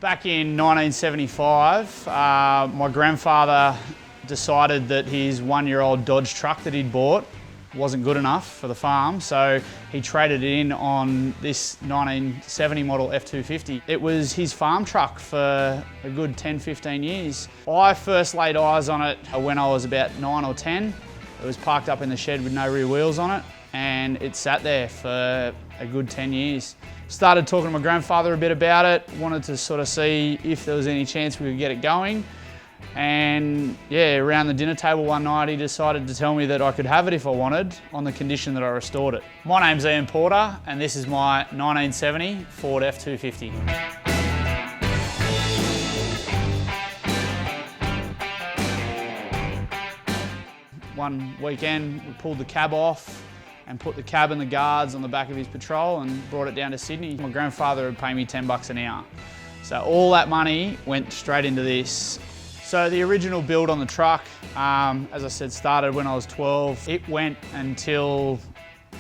Back in 1975, my grandfather decided that his one-year-old Dodge truck that he'd bought wasn't good enough for the farm, so he traded it in on this 1970 model F-250. It was his farm truck for a good 10-15 years. I first laid eyes on it when I was about 9 or 10. It was parked up in the shed with no rear wheels on it, and it sat there for a good 10 years. Started talking to my grandfather a bit about it, wanted to sort of see if there was any chance we could get it going. And yeah, around the dinner table one night, he decided to tell me that I could have it if I wanted, on the condition that I restored it. My name's Ian Porter, and this is my 1970 Ford F-250. One weekend, we pulled the cab off and put the cab and the guards on the back of his patrol and brought it down to Sydney. My grandfather would pay me 10 bucks an hour. So all that money went straight into this. So the original build on the truck, as I said, started when I was 12. It went until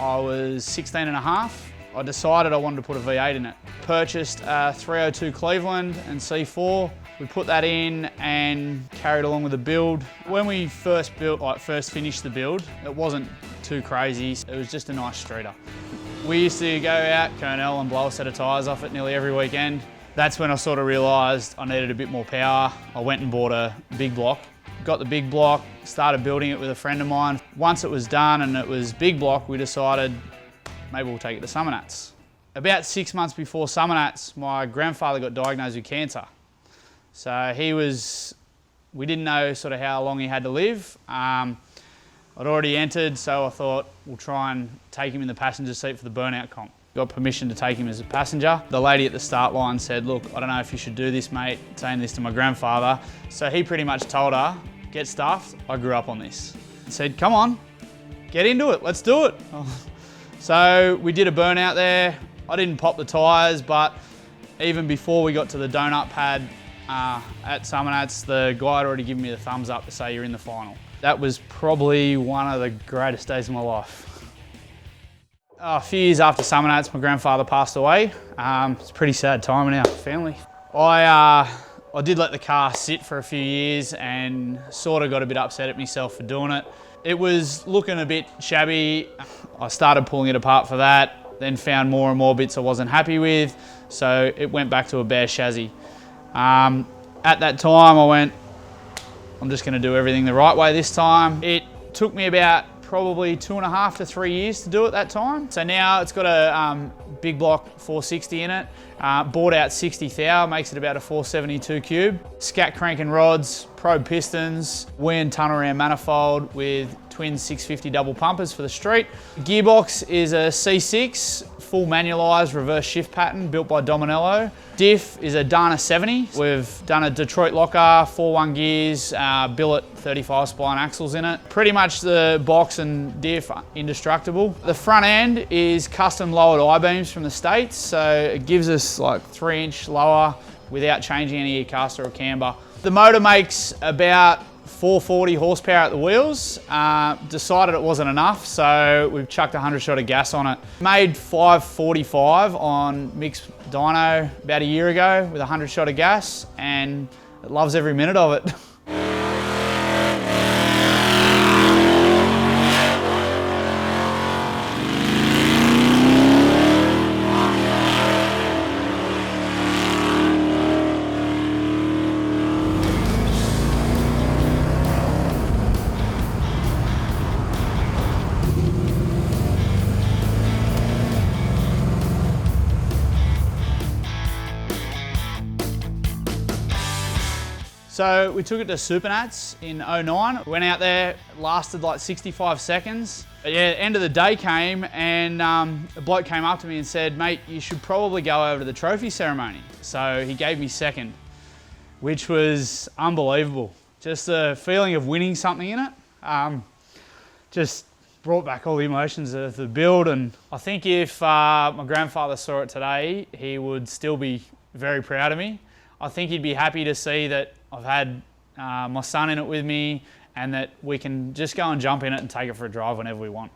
I was 16 and a half. I decided I wanted to put a V8 in it. Purchased a 302 Cleveland and C4. We put that in and carried along with the build. When we first finished the build, it wasn't too crazy. It was just a nice streeter. We used to go out, Colonel, and blow a set of tyres off it nearly every weekend. That's when I sort of realised I needed a bit more power. I went and bought a big block. Got the big block, started building it with a friend of mine. Once it was done and it was big block, we decided maybe we'll take it to Summernats. About 6 months before Summernats, my grandfather got diagnosed with cancer. So we didn't know sort of how long he had to live. I'd already entered, so I thought we'll try and take him in the passenger seat for the burnout comp. Got permission to take him as a passenger. The lady at the start line said, look, I don't know if you should do this, mate, saying this to my grandfather. So he pretty much told her, get stuffed, I grew up on this. He said, come on, get into it, let's do it. So we did a burnout there. I didn't pop the tyres, but even before we got to the donut pad at Summernats, the guy had already given me the thumbs up to say you're in the final. That was probably one of the greatest days of my life. A few years after Summernats, my grandfather passed away. It's a pretty sad time in our family. I did let the car sit for a few years and sort of got a bit upset at myself for doing it. It was looking a bit shabby. I started pulling it apart for that, then found more and more bits I wasn't happy with, so it went back to a bare chassis. At that time I went, I'm just going to do everything the right way this time. It took me about probably 2.5 to 3 years to do it that time. So now it's got a big block 460 in it. Bought out 60 thou, makes it about a 472 cube. Scat cranking rods, probe pistons, Wien tunnel ram manifold with twin 650 double pumpers for the street. Gearbox is a C6, full manualised reverse shift pattern built by Dominello. Diff is a Dana 70. We've done a Detroit locker, 4-1 gears, billet 35 spline axles in it. Pretty much the box and diff indestructible. The front end is custom lowered I-beams from the States, so it gives us like 3-inch lower without changing any gear caster or camber. The motor makes about 440 horsepower at the wheels. Decided it wasn't enough, so we've chucked 100 shot of gas on it. Made 545 on mixed dyno about a year ago with 100 shot of gas, and it loves every minute of it. So we took it to Summernats in 09. Went out there, lasted like 65 seconds. But yeah, end of the day came and a bloke came up to me and said, mate, you should probably go over to the trophy ceremony. So he gave me second, which was unbelievable. Just the feeling of winning something in it. Just brought back all the emotions of the build. And I think if my grandfather saw it today, he would still be very proud of me. I think he'd be happy to see that I've had my son in it with me and that we can just go and jump in it and take it for a drive whenever we want.